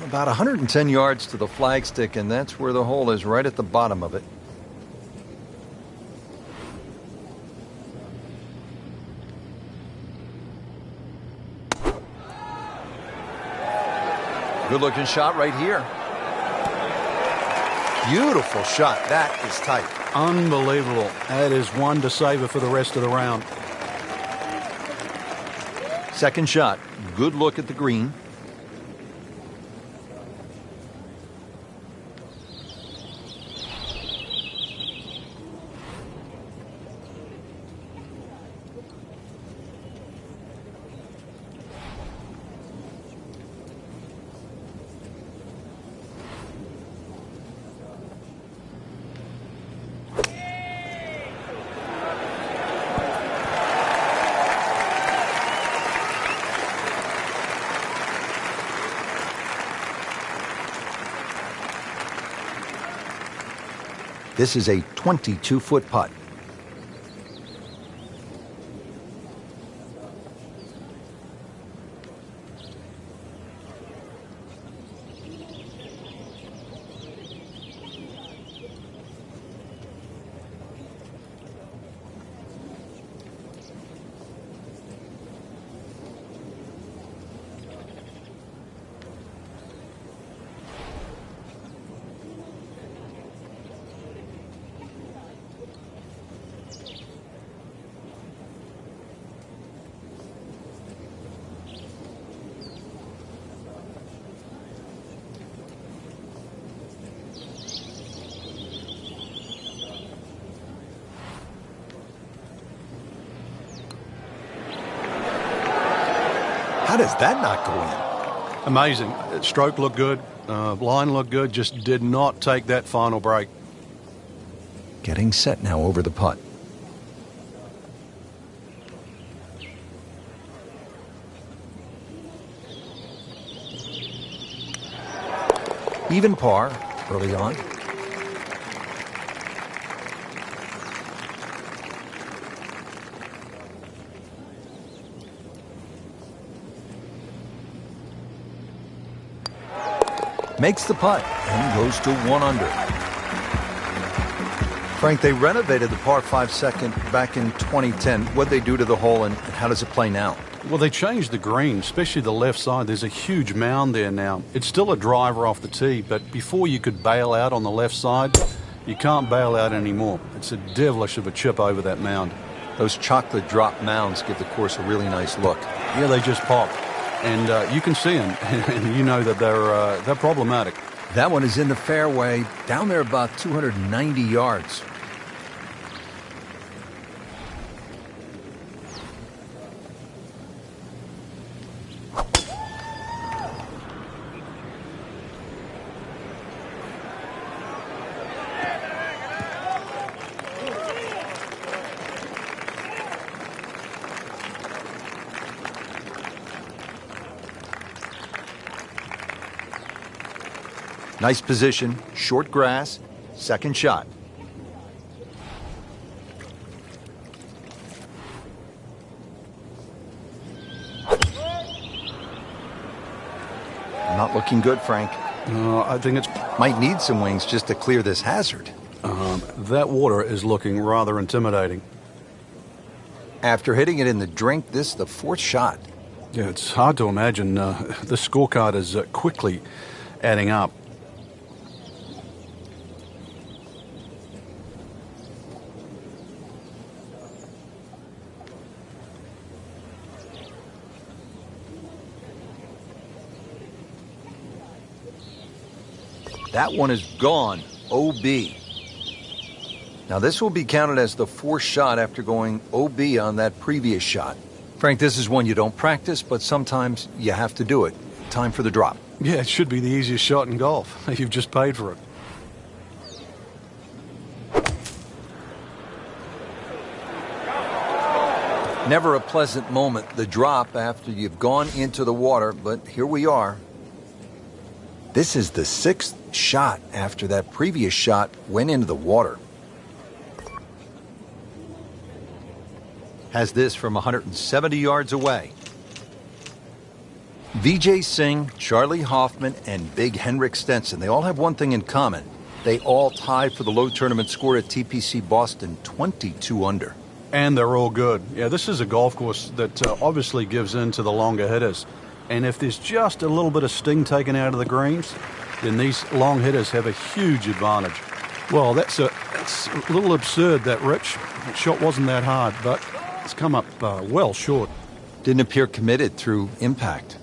About 110 yards to the flagstick, and that's where the hole is, right at the bottom of it. Good-looking shot right here. Beautiful shot. That is tight. Unbelievable. That is one to savor for the rest of the round. Second shot. Good look at the green. This is a 22-foot putt. How does that not go in? Amazing. Stroke looked good. Line looked good. Just did not take that final break. Getting set now over the putt. Even par early on. Makes the putt and goes to 1 under. Frank, they renovated the par 5 second back in 2010. What'd they do to the hole, and how does it play now? Well, they changed the green, especially the left side. There's a huge mound there now. It's still a driver off the tee, but before you could bail out on the left side, you can't bail out anymore. It's a devilish of a chip over that mound. Those chocolate drop mounds give the course a really nice look. Yeah, they just pop. And you can see them, and you know that they're problematic. That one is in the fairway, down there about 290 yards. Nice position, short grass, second shot. Not looking good, Frank. I think it's... Might need some wings just to clear this hazard. That water is looking rather intimidating. After hitting it in the drink, this is the fourth shot. Yeah, it's hard to imagine. The scorecard is quickly adding up. That one is gone, OB. Now this will be counted as the fourth shot after going OB on that previous shot. Frank, this is one you don't practice, but sometimes you have to do it. Time for the drop. Yeah, it should be the easiest shot in golf. You've just paid for it. Never a pleasant moment, the drop after you've gone into the water, but here we are. This is the sixth shot after that previous shot went into the water. Has this from 170 yards away. Vijay Singh, Charlie Hoffman, and Big Henrik Stenson, they all have one thing in common. They all tied for the low tournament score at TPC Boston, 22 under. And they're all good. Yeah, this is a golf course that obviously gives in to the longer hitters. And if there's just a little bit of sting taken out of the greens, then these long hitters have a huge advantage. Well, that's a little absurd, that, Rich. That shot wasn't that hard, but it's come up well short. Didn't appear committed through impact.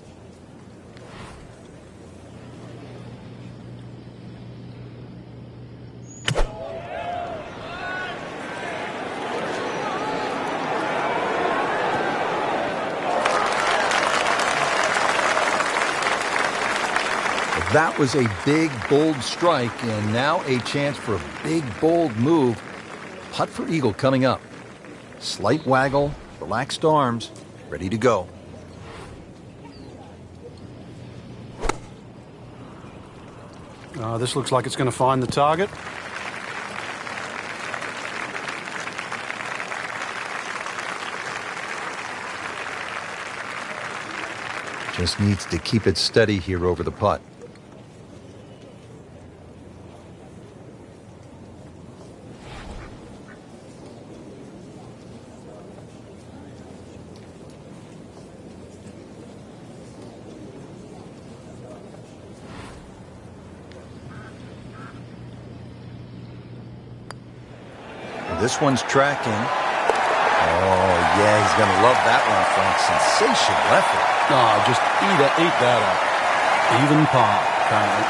That was a big, bold strike, and now a chance for a big, bold move. Putt for eagle coming up. Slight waggle, relaxed arms, ready to go. This looks like it's going to find the target. Just needs to keep it steady here over the putt. This one's tracking. Oh, yeah, he's going to love that one, Frank. Sensational effort. Oh, just eat that up. Even par, apparently.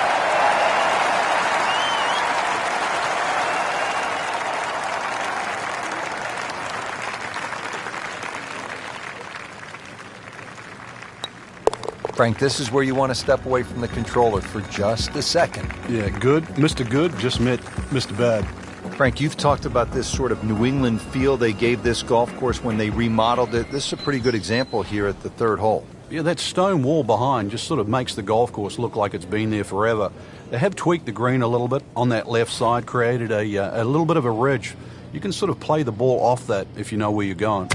Frank, this is where you want to step away from the controller for just a second. Yeah, good. Mr. Good just met Mr. Bad. Frank, you've talked about this sort of New England feel they gave this golf course when they remodeled it. This is a pretty good example here at the third hole. Yeah, that stone wall behind just sort of makes the golf course look like it's been there forever. They have tweaked the green a little bit on that left side, created a little bit of a ridge. You can sort of play the ball off that if you know where you're going.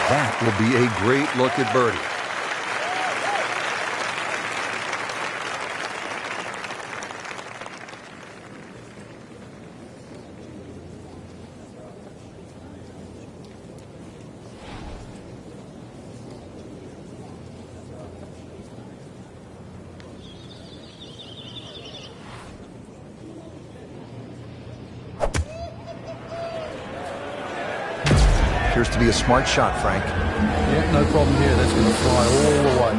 That will be a great look at birdie. Appears to be a smart shot, Frank. Yeah, no problem here. That's going to fly all the way.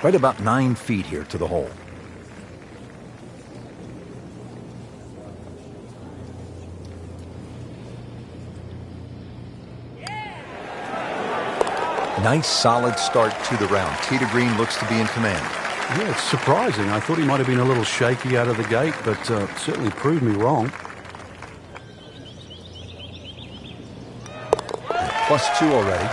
Right about 9 feet here to the hole. Nice, solid start to the round. Tee to green looks to be in command. Yeah, it's surprising. I thought he might have been a little shaky out of the gate, but certainly proved me wrong. +2 already.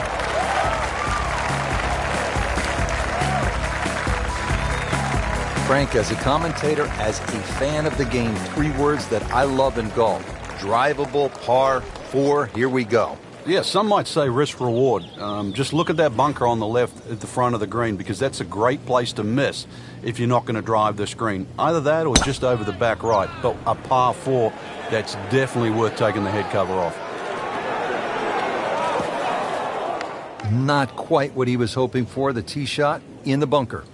Frank, as a commentator, as a fan of the game, 3 words that I love in golf. Drivable, par, 4, here we go. Yeah, some might say risk-reward. Just look at that bunker on the left at the front of the green, because that's a great place to miss if you're not going to drive this green. Either that or just over the back right. But a par 4, that's definitely worth taking the head cover off. Not quite what he was hoping for. The tee shot in the bunker.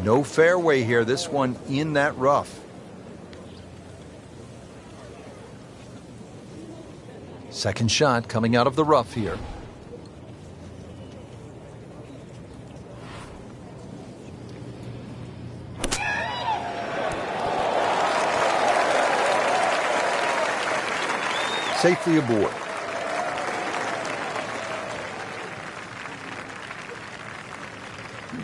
No fairway here. This one in that rough. Second shot coming out of the rough here. safely aboard.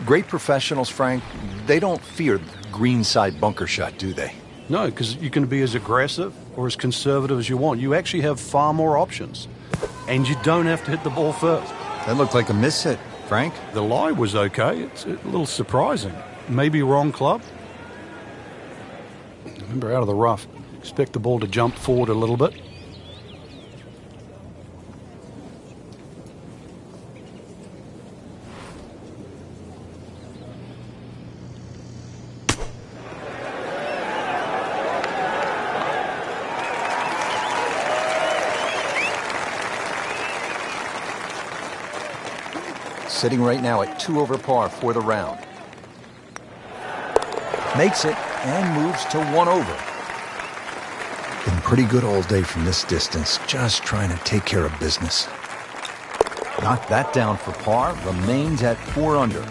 Great professionals, Frank, they don't fear the greenside bunker shot, do they? No, because you can be as aggressive or as conservative as you want. You actually have far more options. And you don't have to hit the ball first. That looked like a miss hit, Frank. The lie was okay. It's a little surprising. Maybe wrong club. Remember, out of the rough. Expect the ball to jump forward a little bit. Sitting right now at 2 over par for the round. Makes it and moves to 1 over. Been pretty good all day from this distance, just trying to take care of business. Knocked that down for par, remains at 4 under.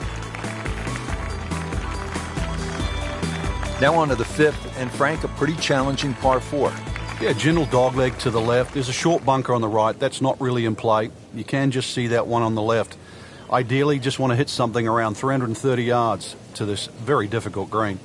Now on to the 5th, and Frank, a pretty challenging par 4. Yeah, gentle dogleg to the left. There's a short bunker on the right. That's not really in play. You can just see that one on the left. Ideally, just want to hit something around 330 yards to this very difficult green.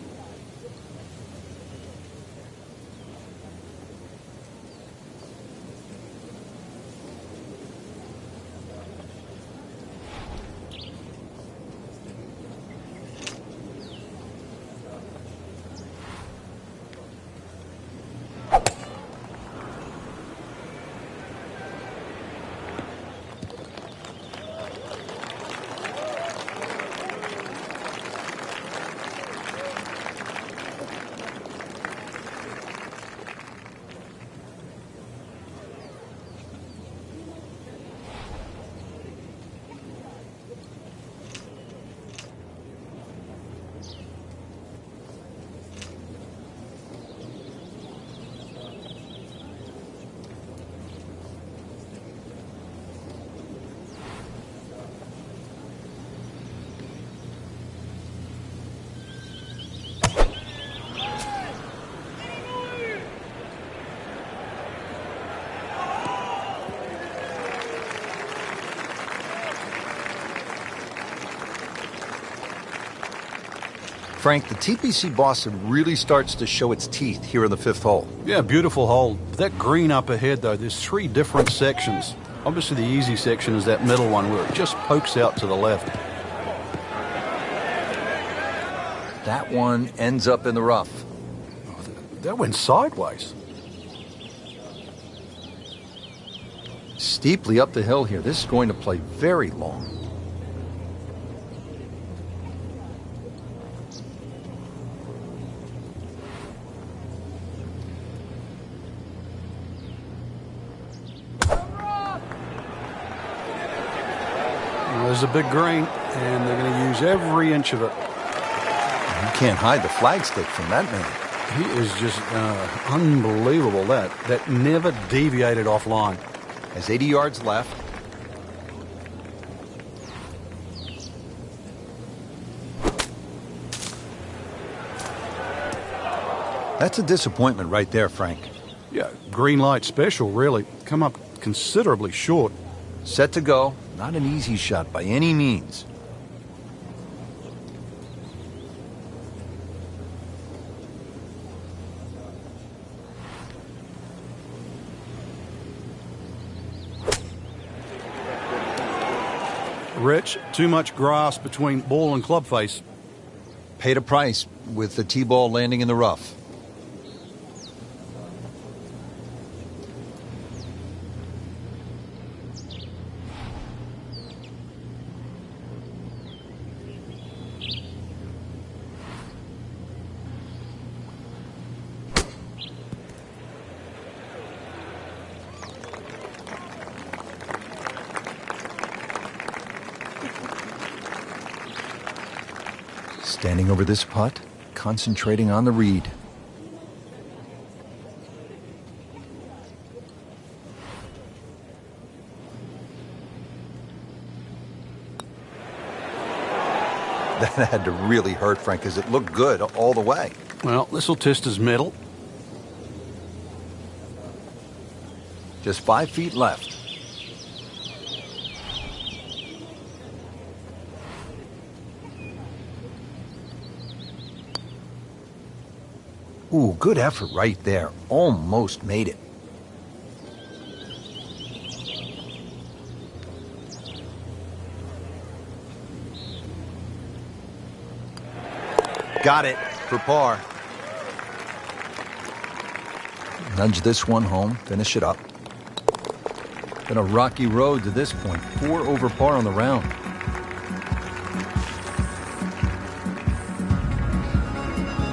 Frank, the TPC Boston really starts to show its teeth here in the 5th hole. Yeah, beautiful hole. That green up ahead, though, there's 3 different sections. Obviously, the easy section is that middle one where it just pokes out to the left. That one ends up in the rough. Oh, that went sideways. Steeply up the hill here. This is going to play very long. There's a big green, and they're going to use every inch of it. You can't hide the flagstick from that man. He is just unbelievable. That never deviated offline. Has 80 yards left. That's a disappointment right there, Frank. Yeah, green light special, really. Come up considerably short. Set to go. Not an easy shot by any means. Rich, too much grass between ball and club face. Paid a price with the tee ball landing in the rough. Standing over this putt, concentrating on the read. That had to really hurt, Frank, because it looked good all the way. Well, this will test his mettle. Just 5 feet left. Ooh, good effort right there. Almost made it. Got it for par. Nudge this one home, finish it up. Been a rocky road to this point. 4 over par on the round.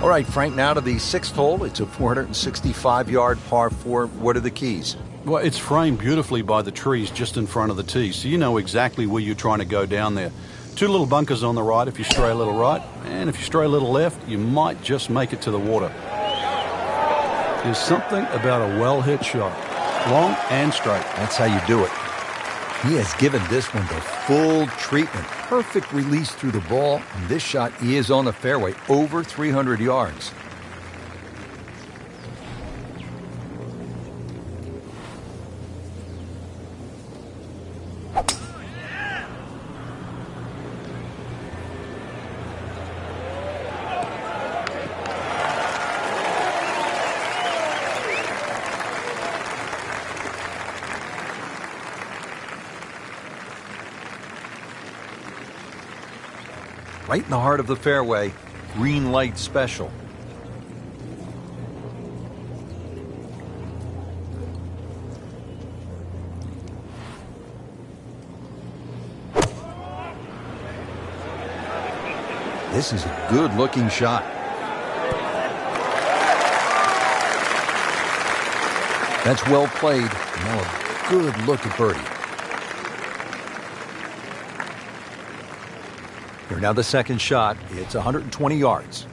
All right, Frank, now to the 6th hole. It's a 465-yard par 4. What are the keys? Well, it's framed beautifully by the trees just in front of the tee, so you know exactly where you're trying to go down there. 2 little bunkers on the right if you stray a little right, and if you stray a little left, you might just make it to the water. There's something about a well-hit shot, long and straight. That's how you do it. He has given this one the full treatment. Perfect release through the ball, and this shot is on the fairway, over 300 yards. Right in the heart of the fairway, green light special. This is a good-looking shot. That's well played. Now a good look at birdie. Here now the second shot. It's 120 yards.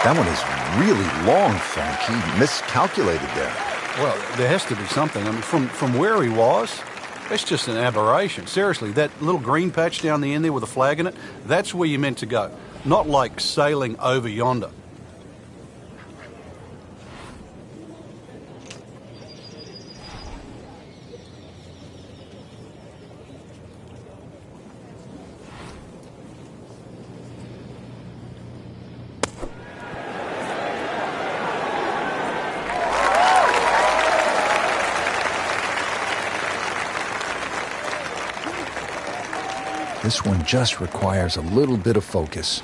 That one is really long, Frank. He miscalculated there. Well, there has to be something. I mean, from where he was, that's just an aberration. Seriously, that little green patch down the end there with a flag in it, that's where you're meant to go. Not like sailing over yonder. This one just requires a little bit of focus.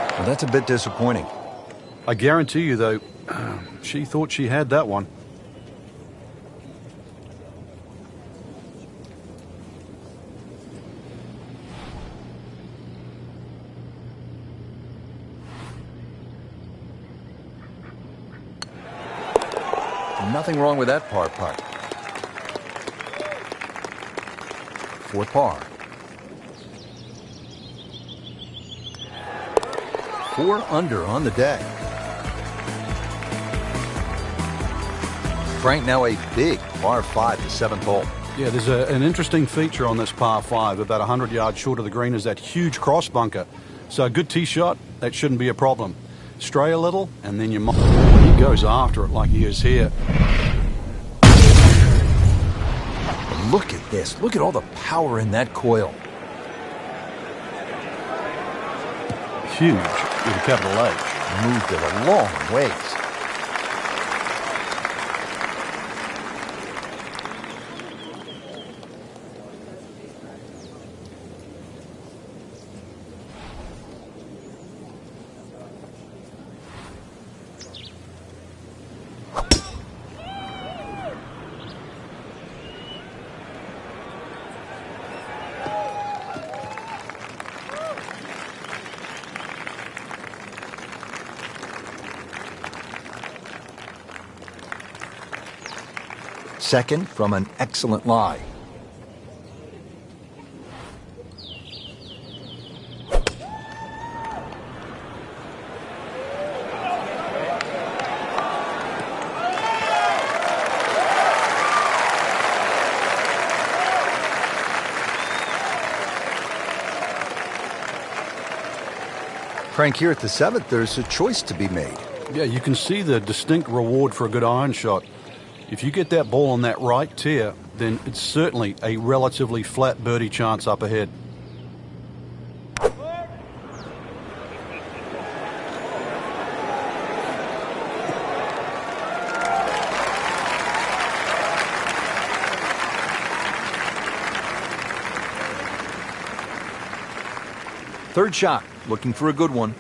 Well, that's a bit disappointing. I guarantee you, though, she thought she had that one. Nothing wrong with that par putt. For par. 4 under on the day. Frank, now a big par 5, the 7th hole. Yeah, there's an interesting feature on this par 5. About 100 yards short of the green is that huge cross bunker. So a good tee shot, that shouldn't be a problem. Stray a little, and then you might... He goes after it like he is here. Look at this. Look at all the power in that coil. Huge, with a capital H. Moved it a long ways. second from an excellent lie. Frank, here at the 7th, there's a choice to be made. Yeah, you can see the distinct reward for a good iron shot. If you get that ball on that right tier, then it's certainly a relatively flat birdie chance up ahead. Third shot, looking for a good one.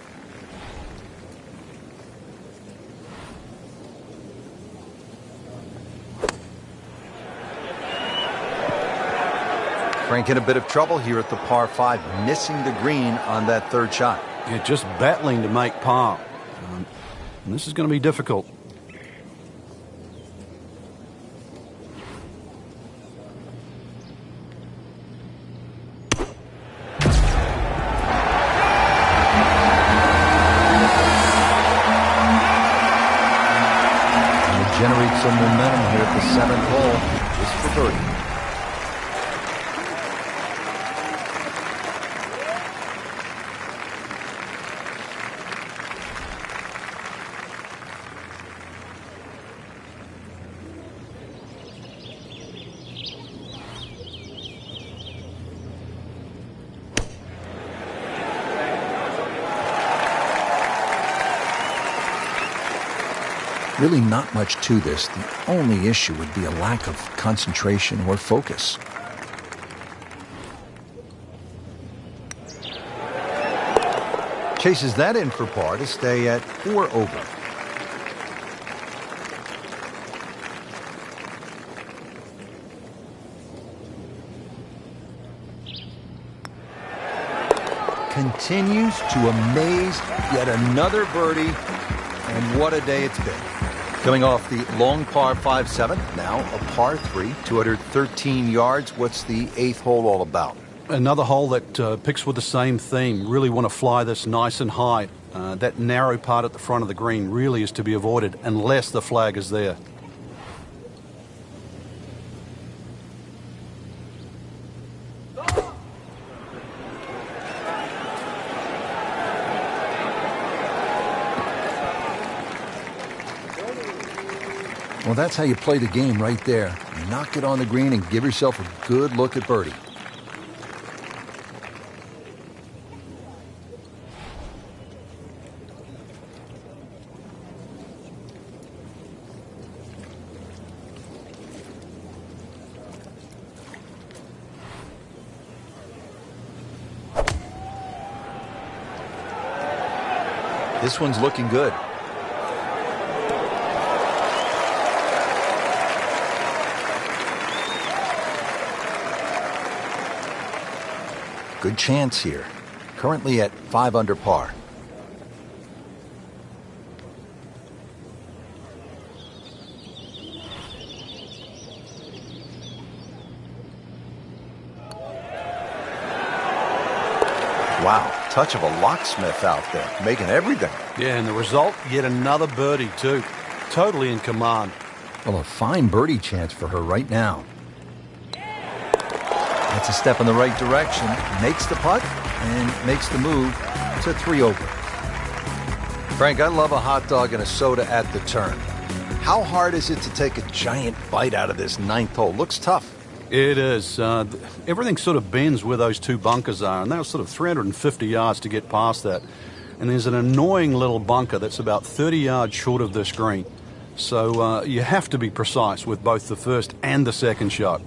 Frank in a bit of trouble here at the par 5, missing the green on that third shot. Yeah, just battling to make par. And this is going to be difficult. Generate some momentum here at the 7th hole, just for birdie. Really not much to this. The only issue would be a lack of concentration or focus. Chases that in for par to stay at 4 over. Continues to amaze. Yet another birdie. And what a day it's been. Coming off the long par 5 7th, now a par 3, 213 yards. What's the 8th hole all about? Another hole that picks with the same theme. Really want to fly this nice and high. That narrow part at the front of the green really is to be avoided unless the flag is there. Well, that's how you play the game right there. Knock it on the green and give yourself a good look at birdie. This one's looking good. Good chance here. Currently at 5 under par. Wow, touch of a locksmith out there, making everything. Yeah, and the result, yet another birdie too. Totally in command. Well, a fine birdie chance for her right now. That's a step in the right direction. Makes the putt and makes the move to 3 over. Frank, I love a hot dog and a soda at the turn. How hard is it to take a giant bite out of this 9th hole? Looks tough. It is. Everything sort of bends where those two bunkers are, and that was sort of 350 yards to get past that. And there's an annoying little bunker that's about 30 yards short of this green. So you have to be precise with both the first and the second shot.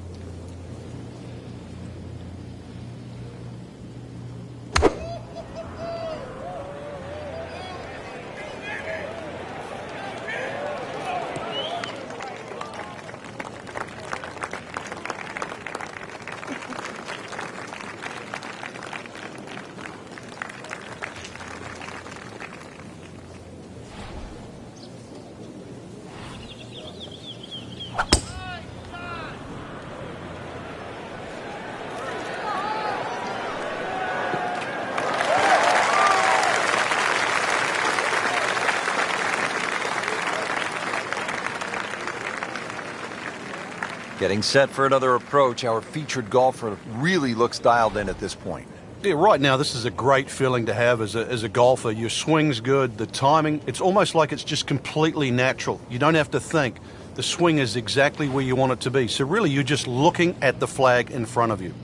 Getting set for another approach, our featured golfer really looks dialed in at this point. Yeah, right now this is a great feeling to have as a golfer. Your swing's good, the timing, it's almost like it's just completely natural. You don't have to think. The swing is exactly where you want it to be. So really you're just looking at the flag in front of you.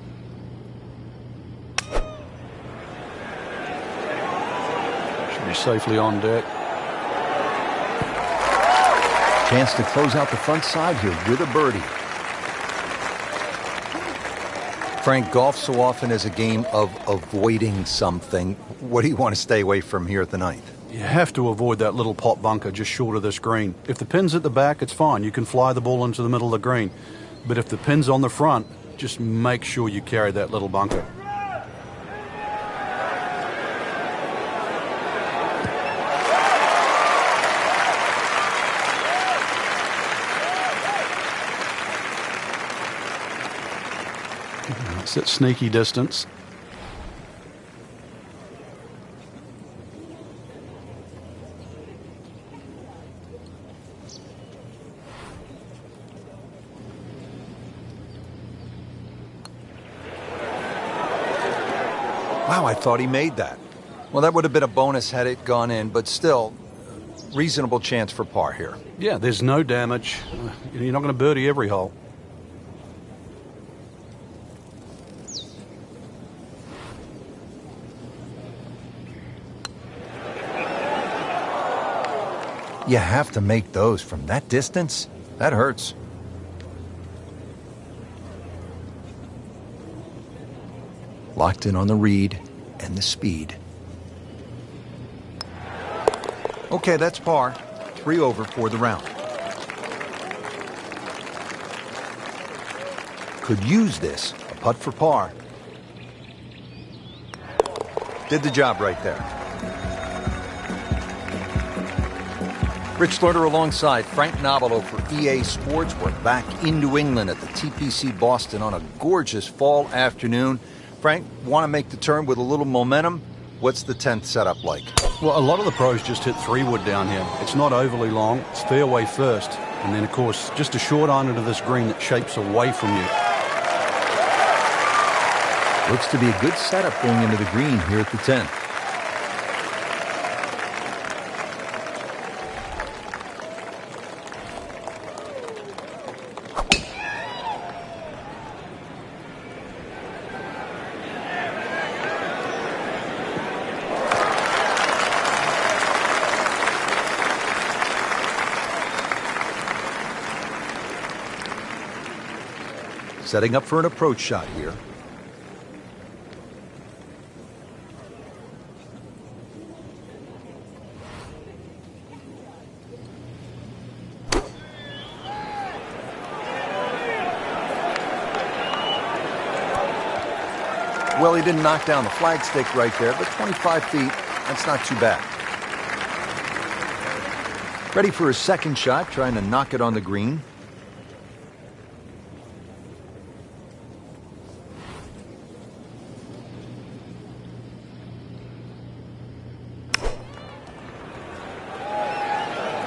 Should be safely on deck. Chance to close out the front side here with a birdie. Frank, golf so often is a game of avoiding something. What do you want to stay away from here at the ninth? You have to avoid that little pot bunker just short of this green. If the pin's at the back, it's fine. You can fly the ball into the middle of the green. But if the pin's on the front, just make sure you carry that little bunker. It's at sneaky distance. Wow, I thought he made that. Well, that would have been a bonus had it gone in, but still, reasonable chance for par here. Yeah, there's no damage. You're not going to birdie every hole. You have to make those from that distance. That hurts. Locked in on the read and the speed. Okay, that's par. 3 over for the round. Could use this. A putt for par. Did the job right there. Rich Lerner alongside Frank Nobilo for EA Sports. We're back in New England at the TPC Boston on a gorgeous fall afternoon. Frank, want to make the turn with a little momentum? What's the 10th setup like? Well, a lot of the pros just hit 3-wood down here. It's not overly long. It's fairway first. And then, of course, just a short iron into this green that shapes away from you. Looks to be a good setup going into the green here at the 10th. Setting up for an approach shot here. Well, he didn't knock down the flagstick right there, but 25 feet, that's not too bad. Ready for his second shot, trying to knock it on the green.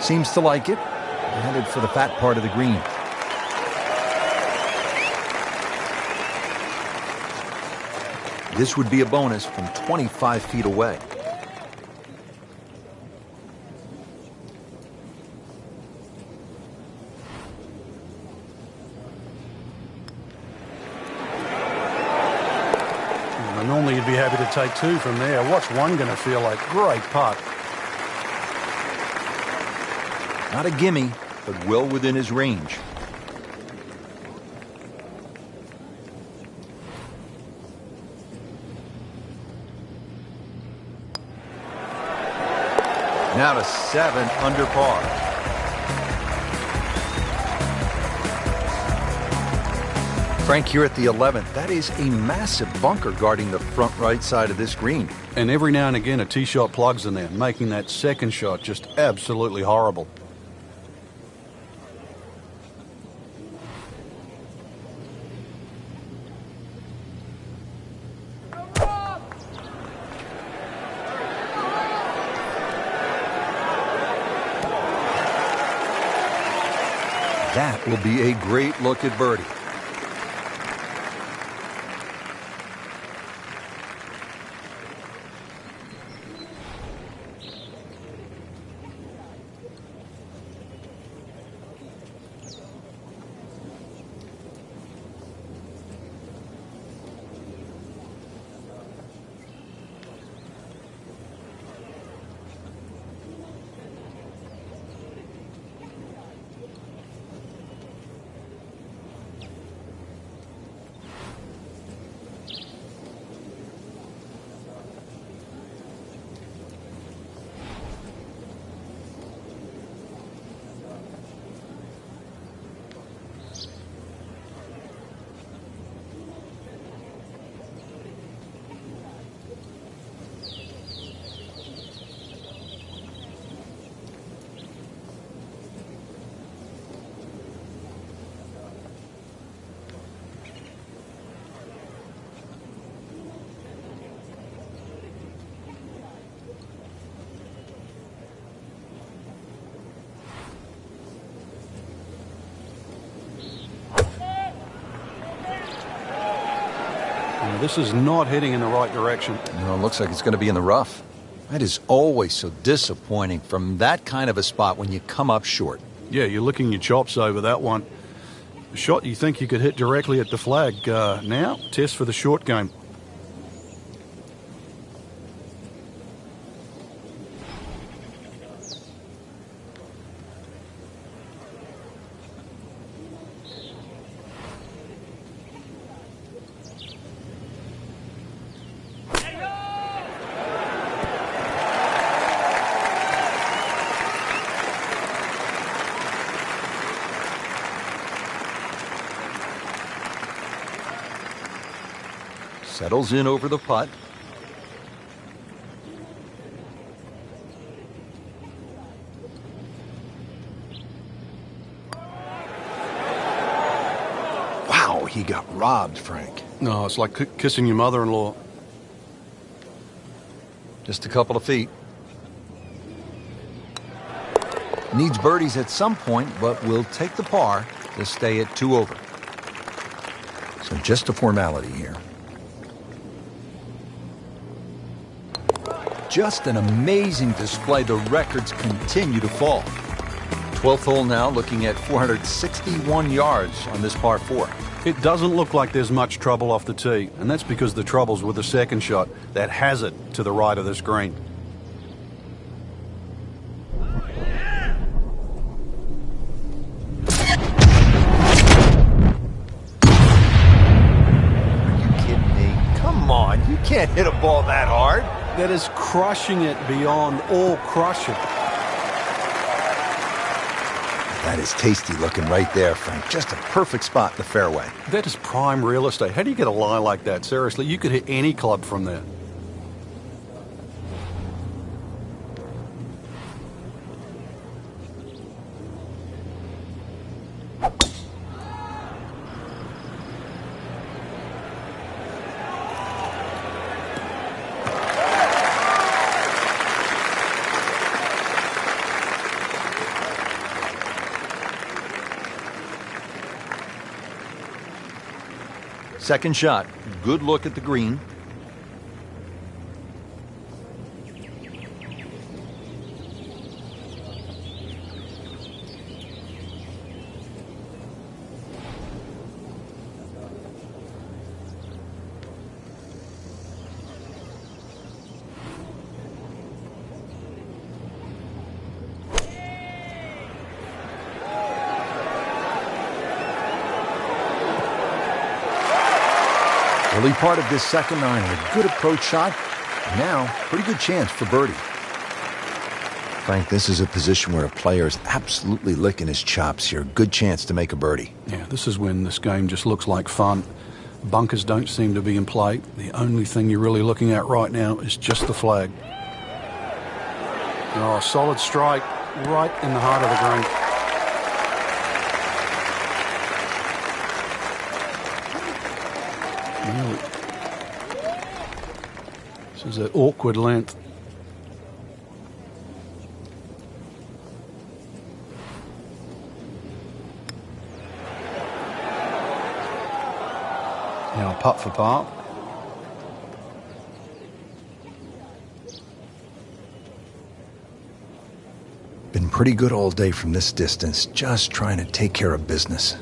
Seems to like it. Headed for the fat part of the green. This would be a bonus from 25 feet away. Normally you'd be happy to take 2 from there. What's one going to feel like? Great putt. Not a gimme, but well within his range. Now to 7 under par. Frank, here at the 11th. That is a massive bunker guarding the front right side of this green. And every now and again a tee shot plugs in there, making that second shot just absolutely horrible. That will be a great look at birdie. This is not heading in the right direction. No, it looks like it's going to be in the rough. That is always so disappointing from that kind of a spot when you come up short. Yeah, you're licking your chops over that one. A shot you think you could hit directly at the flag. Now, test for the short game. Settles in over the putt. Wow, he got robbed, Frank. No, it's like kissing your mother-in-law. Just a couple of feet. Needs birdies at some point, but will take the par to stay at 2 over. So just a formality here. Just an amazing display. The records continue to fall. 12th hole now, looking at 461 yards on this par 4. It doesn't look like there's much trouble off the tee, and that's because the trouble's with the second shot, that hazard to the right of this green. Are you kidding me? Come on, you can't hit a ball that hard. That is crushing it beyond all crushing. That is tasty looking right there, Frank. Just a perfect spot in the fairway. That is prime real estate. How do you get a lie like that? Seriously, you could hit any club from there. Second shot. Good look at the green. Early part of this second nine, a good approach shot. Now, pretty good chance for birdie. Frank, this is a position where a player is absolutely licking his chops here. Good chance to make a birdie. Yeah, this is when this game just looks like fun. Bunkers don't seem to be in play. The only thing you're really looking at right now is just the flag. Oh, solid strike right in the heart of the green. Really. This is that awkward length. Now putt for par. Been pretty good all day from this distance, just trying to take care of business.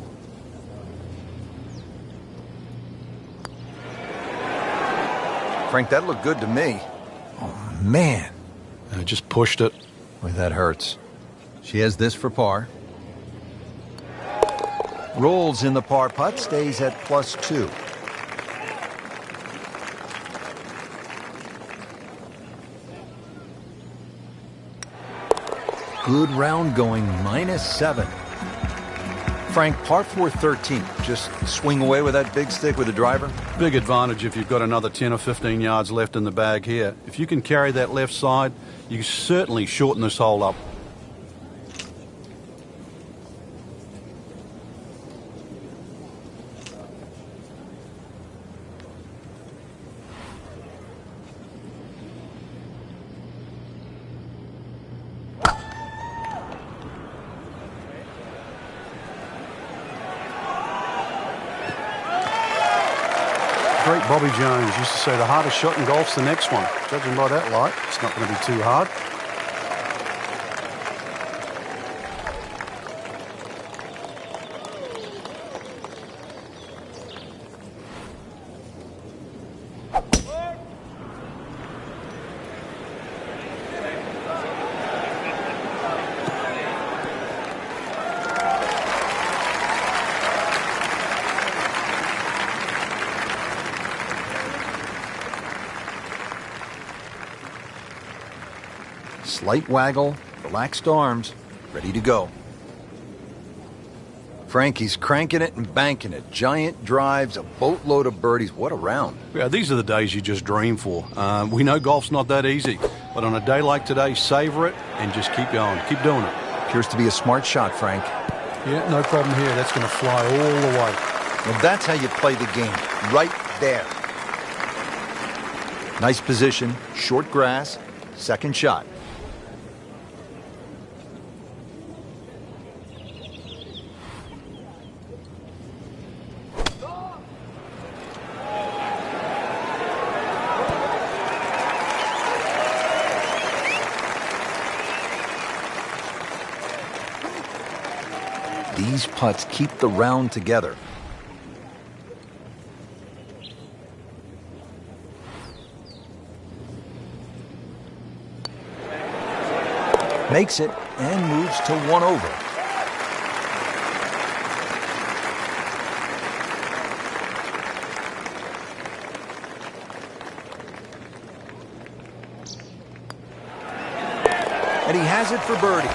Frank, that looked good to me. Oh, man. I just pushed it. Boy, that hurts. She has this for par. Rolls in the par putt, stays at +2. Good round going, -7. Frank, par 4 13. Just swing away with that big stick with the driver? Big advantage if you've got another 10 or 15 yards left in the bag here. If you can carry that left side, you can certainly shorten this hole up. Great Bobby Jones used to say the hardest shot in golf's the next one. Judging by that light, it's not going to be too hard. Slight waggle, relaxed arms, ready to go. Frankie's cranking it and banking it. Giant drives, a boatload of birdies. What a round. Yeah, these are the days you just dream for. We know golf's not that easy, but on a day like today, savor it and just keep going. Keep doing it. Appears to be a smart shot, Frank. Yeah, no problem here. That's going to fly all the way. Well, that's how you play the game. Right there. Nice position, short grass, second shot. These putts keep the round together. Makes it and moves to 1 over. And he has it for birdie.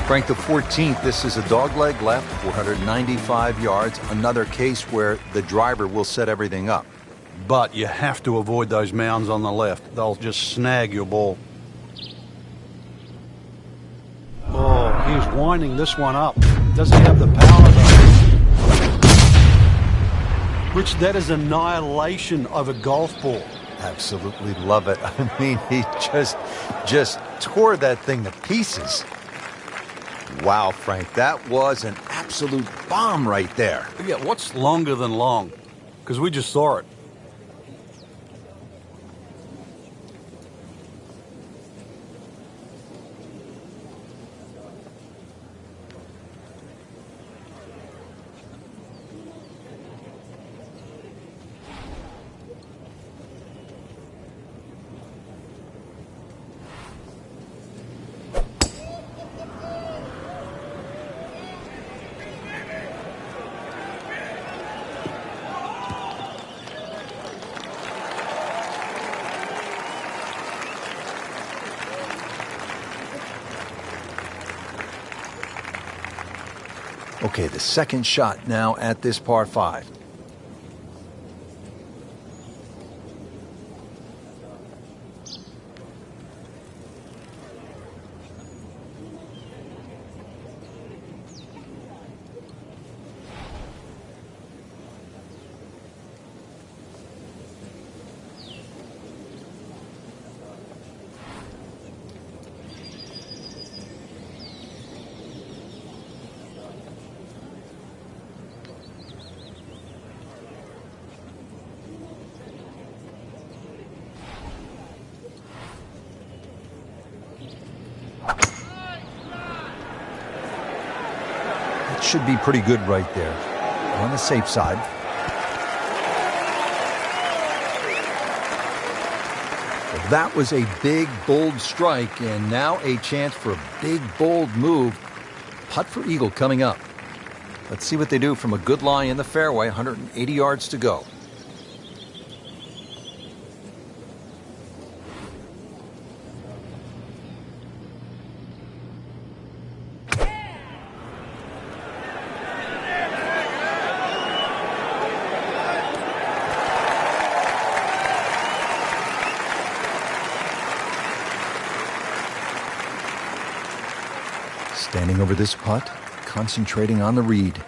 Frank, the 14th, this is a dogleg left, 495 yards. Another case where the driver will set everything up. But you have to avoid those mounds on the left. They'll just snag your ball. Oh, he's winding this one up. Doesn't have the power though. Rich, that is annihilation of a golf ball. Absolutely love it. I mean, he just tore that thing to pieces. Wow, Frank, that was an absolute bomb right there. Yeah, what's longer than long? Because we just saw it. Okay, the second shot now at this par 5. should be pretty good right there. On the safe side. Well, that was a big, bold strike, and now a chance for a big, bold move. Putt for eagle coming up. Let's see what they do from a good lie in the fairway, 180 yards to go. Standing over this putt, concentrating on the read.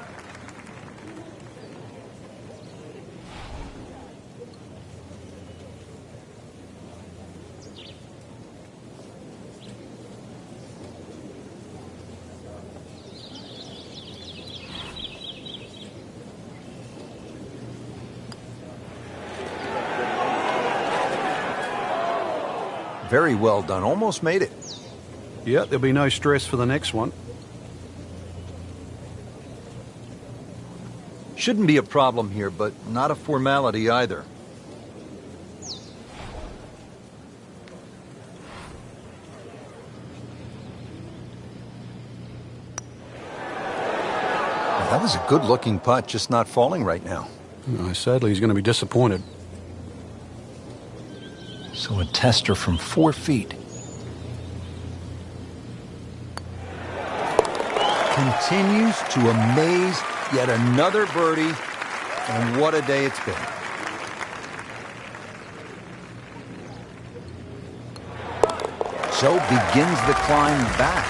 Very well done. Almost made it. Yeah, there'll be no stress for the next one. Shouldn't be a problem here, but not a formality either. Well, that was a good-looking putt, just not falling right now. Sadly, he's going to be disappointed. So a tester from 4 feet. Continues to amaze. Yet another birdie, and what a day it's been. So begins the climb back.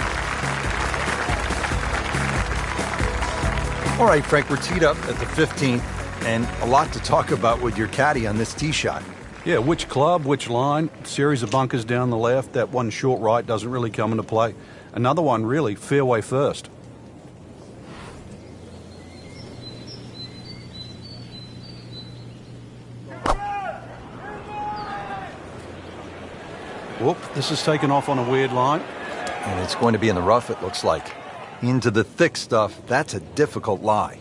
All right, Frank, we're teed up at the 15th, and a lot to talk about with your caddy on this tee shot. Yeah, which club, which line, series of bunkers down the left, that one short right doesn't really come into play. Another one, really, fairway first. Whoop, this is taken off on a weird line. And it's going to be in the rough, it looks like. Into the thick stuff, that's a difficult lie.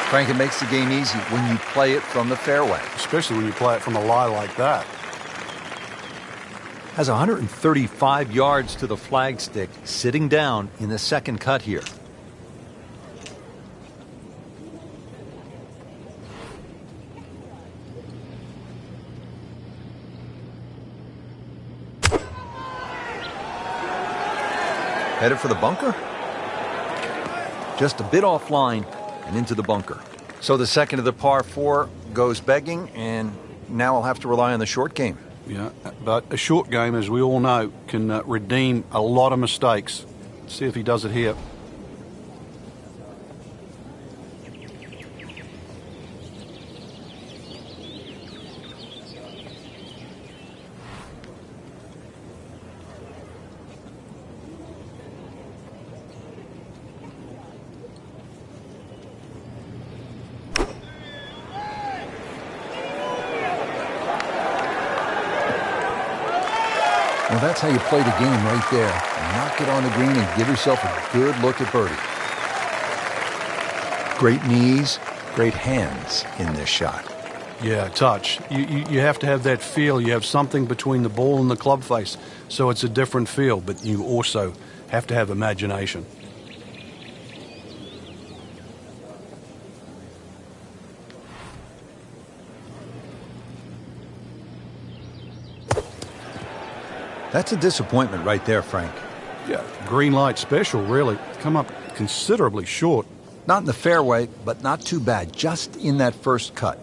Frank, it makes the game easy when you play it from the fairway. Especially when you play it from a lie like that. Has 135 yards to the flagstick, sitting down in the second cut here. Headed for the bunker? Just a bit offline and into the bunker. So the second of the par 4 goes begging, and now I'll have to rely on the short game. Yeah, but a short game, as we all know, can redeem a lot of mistakes. Let's see if he does it here. Well, that's how you play the game right there. Knock it on the green and give yourself a good look at birdie. Great knees, great hands in this shot. Yeah, touch. You have to have that feel. You have something between the ball and the club face, so it's a different feel, but you also have to have imagination. That's a disappointment right there, Frank. Yeah, green light special, really. Come up considerably short. Not in the fairway, but not too bad. Just in that first cut.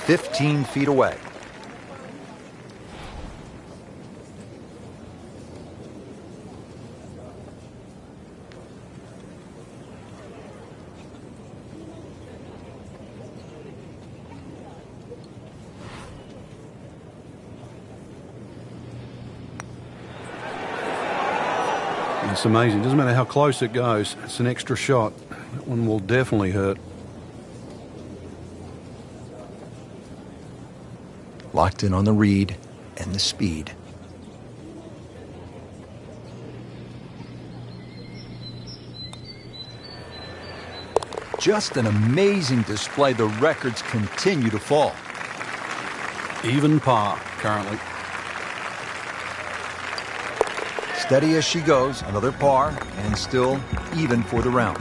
15 feet away. It's amazing. Doesn't matter how close it goes. It's an extra shot. That one will definitely hurt. Locked in on the read and the speed. Just an amazing display. The records continue to fall. Even par currently. Steady as she goes, another par, and still even for the round.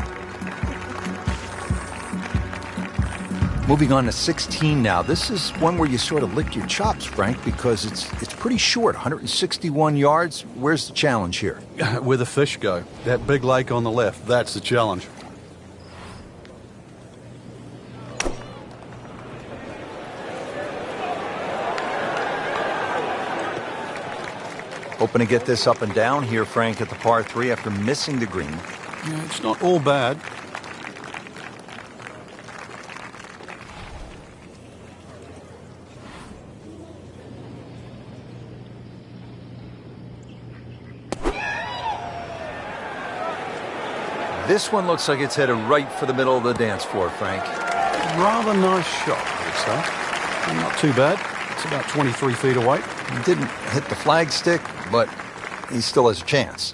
Moving on to 16 now. This is one where you sort of lick your chops, Frank, because it's pretty short, 161 yards. Where's the challenge here? Where the fish go. That big lake on the left, that's the challenge. Hoping to get this up and down here, Frank, at the par 3 after missing the green. Yeah, it's not all bad. This one looks like it's headed right for the middle of the dance floor, Frank. Rather nice shot, this though. Not too bad. It's about 23 feet away. He didn't hit the flagstick, but he still has a chance.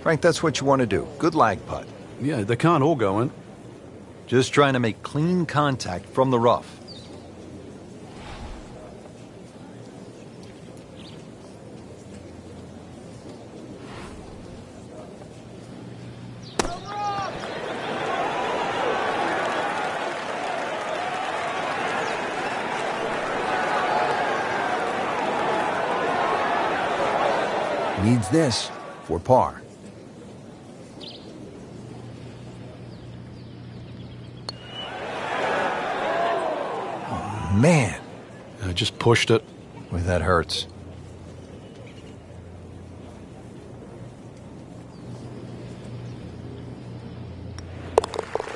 Frank, that's what you want to do. Good lag putt. Yeah, they can't all go in. Just trying to make clean contact from the rough. Needs this for par. Man. I just pushed it. Boy, that hurts.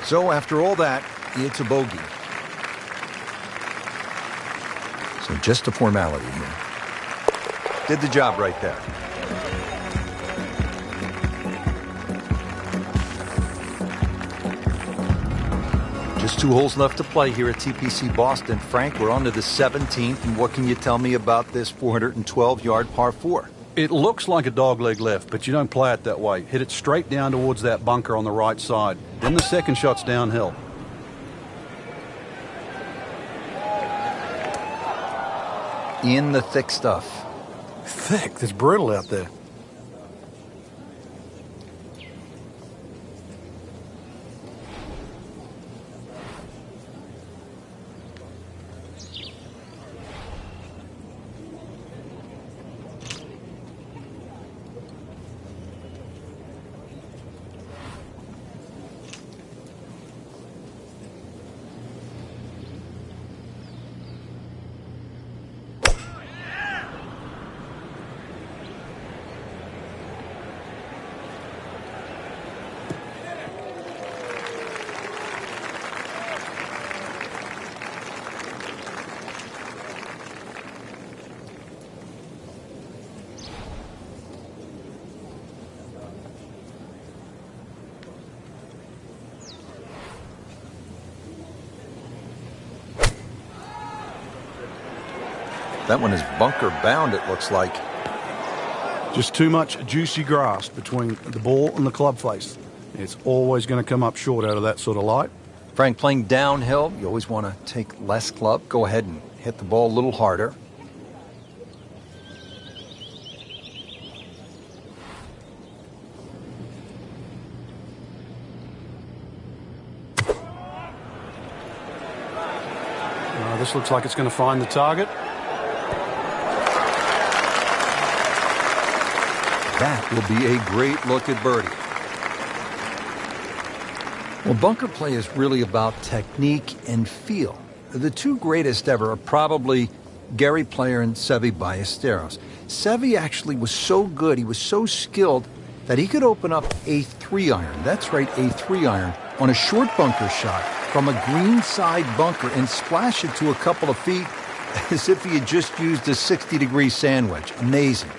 So after all that, it's a bogey. So just a formality here. Did the job right there. Just 2 holes left to play here at TPC Boston. Frank, we're on to the 17th, and what can you tell me about this 412-yard par 4? It looks like a dogleg left, but you don't play it that way. Hit it straight down towards that bunker on the right side. Then the second shot's downhill. In the thick stuff. Thick? It's brittle out there. That one is bunker bound, it looks like. Just too much juicy grass between the ball and the club face. It's always going to come up short out of that sort of light. Frank, playing downhill, you always want to take less club. Go ahead and hit the ball a little harder. This looks like it's going to find the target. That will be a great look at birdie. Well, bunker play is really about technique and feel. The two greatest ever are probably Gary Player and Seve Ballesteros. Seve actually was so good, he was so skilled, that he could open up a 3-iron, that's right, a 3-iron, on a short bunker shot from a greenside bunker and splash it to a couple of feet as if he had just used a 60-degree sand wedge. Amazing.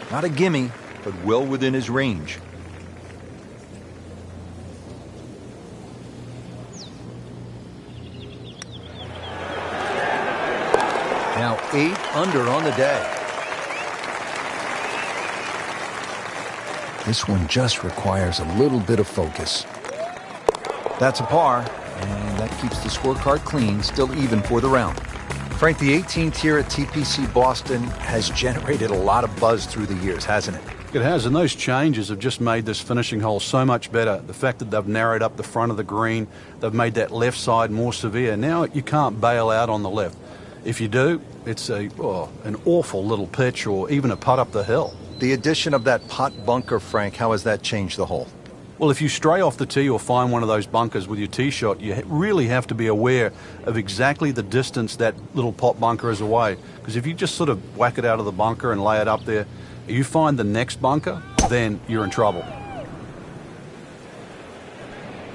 Not a gimme, but well within his range. Now 8 under on the day. This one just requires a little bit of focus. That's a par, and that keeps the scorecard clean, still even for the round. Frank, the 18th here at TPC Boston has generated a lot of buzz through the years, hasn't it? It has, and those changes have just made this finishing hole so much better. The fact that they've narrowed up the front of the green, they've made that left side more severe. Now you can't bail out on the left. If you do, it's an awful little pitch or even a putt up the hill. The addition of that pot bunker, Frank, how has that changed the hole? Well, if you stray off the tee or find one of those bunkers with your tee shot, you really have to be aware of exactly the distance that little pot bunker is away. Because if you just sort of whack it out of the bunker and lay it up there, you find the next bunker, then you're in trouble.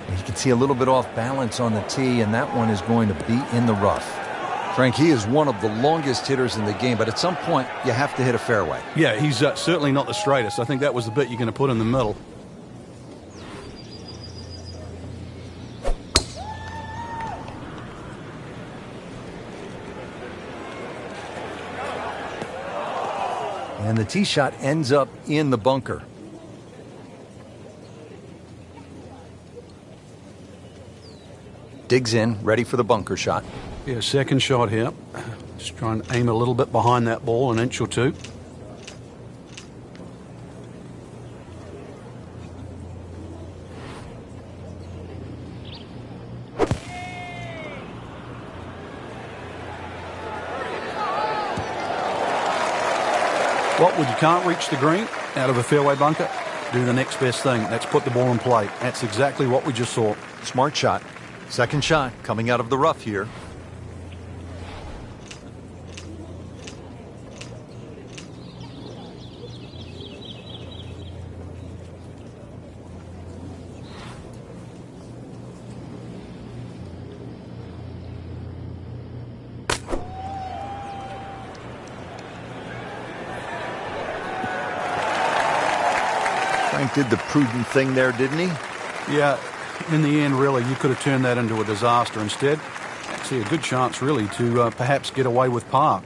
You can see a little bit off balance on the tee, and that one is going to be in the rough. Frank, he is one of the longest hitters in the game, but at some point, you have to hit a fairway. Yeah, he's certainly not the straightest. I think that was the bit you're going to put in the middle. And the tee shot ends up in the bunker. Digs in, ready for the bunker shot. Yeah, second shot here. Just try and aim a little bit behind that ball, an inch or two. What would you can't reach the green out of a fairway bunker? Do the next best thing. That's put the ball in play. That's exactly what we just saw. Smart shot. Second shot coming out of the rough here. Frank did the prudent thing there, didn't he? Yeah, in the end, really, you could have turned that into a disaster. Instead, actually a good chance, really, to perhaps get away with par.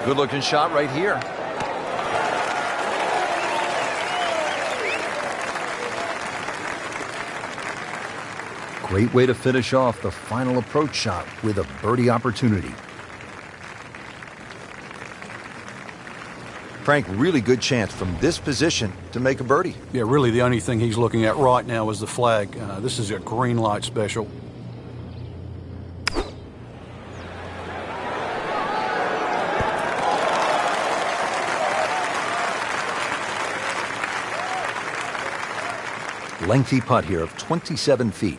Good looking shot right here. Great way to finish off the final approach shot with a birdie opportunity. Frank, really good chance from this position to make a birdie. Yeah, really the only thing he's looking at right now is the flag. This is a green light special. Lengthy putt here of 27 feet.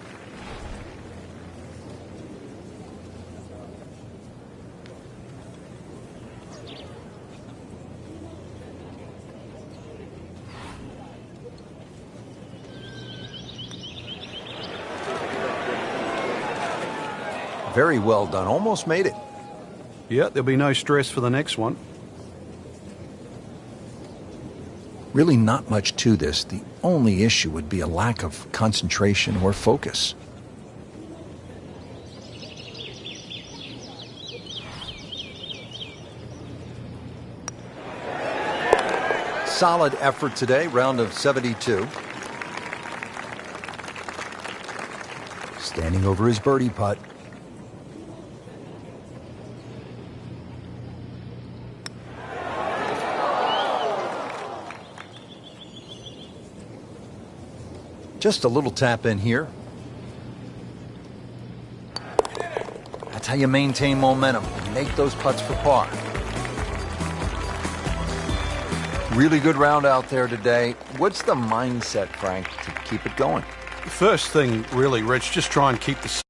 Very well done. Almost made it. Yeah, there'll be no stress for the next one. Really not much to this. The only issue would be a lack of concentration or focus. Solid effort today, round of 72. Going over his birdie putt. Just a little tap in here. That's how you maintain momentum and make those putts for par. Really good round out there today. What's the mindset, Frank, to keep it going? First thing, really, Rich, just try and keep the